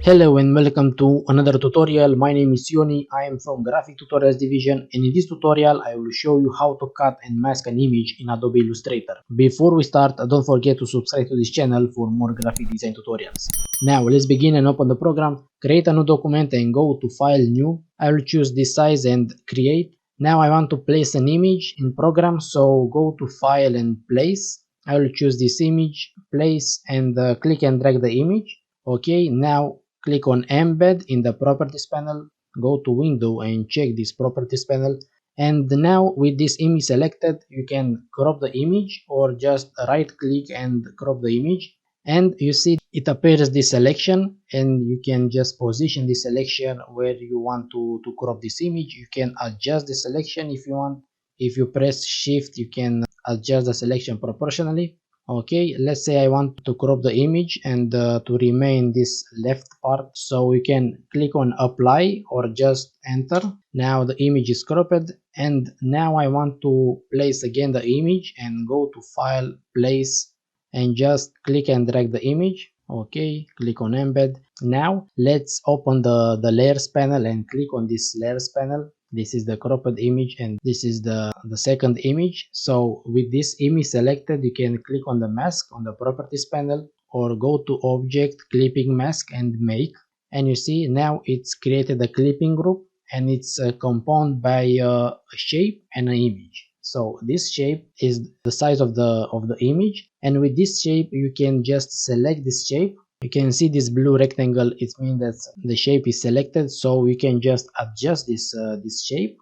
Hello and welcome to another tutorial. My name is Ioni. I am from Graphic Tutorials division, and in this tutorial I will show you how to cut and mask an image in Adobe Illustrator. Before we start, don't forget to subscribe to this channel for more graphic design tutorials. Now let's begin and open the program. Create a new document and go to File, New. I will choose this size and Create. Now I want to place an image in program, so go to File and Place. I will choose this image, Place, and click and drag the image. Okay, now click on Embed in the Properties panel, go to Window and check this Properties panel. And now with this image selected, you can crop the image or just right click and crop the image. And you see it appears this selection, and you can just position the selection where you want to crop this image. You can adjust the selection if you want. If you press Shift, you can adjust the selection proportionally. Okay, let's say I want to crop the image and to remain this left part, so you can click on apply or just enter. Now the image is cropped, and now I want to place again the image and go to File, Place, and just click and drag the image. Okay, click on Embed. Now let's open the layers panel and click on this layers panel. This is the cropped image and this is the second image. So with this image selected, you can click on the mask on the properties panel or go to object, clipping mask, and make. And you see now it's created a clipping group, and it's compounded by a shape and an image. So this shape is the size of the image, and with this shape you can just select this shape. You can see this blue rectangle, it means that the shape is selected, so we can just adjust this shape.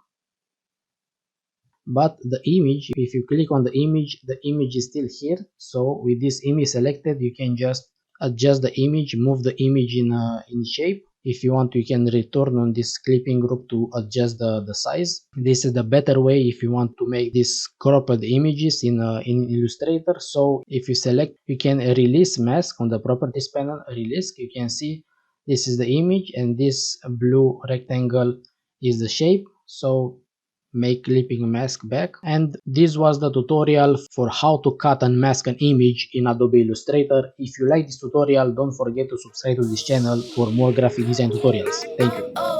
But the image, if you click on the image is still here. So with this image selected, you can just adjust the image, move the image in shape. If you want, you can return on this clipping group to adjust the size. This is the better way if you want to make these cropped images in Illustrator. So if you select, you can release mask on the properties panel, release. You can see this is the image and this blue rectangle is the shape. So make clipping mask back. And this was the tutorial for how to cut and mask an image in Adobe Illustrator. If you like this tutorial, don't forget to subscribe to this channel for more graphic design tutorials. Thank you.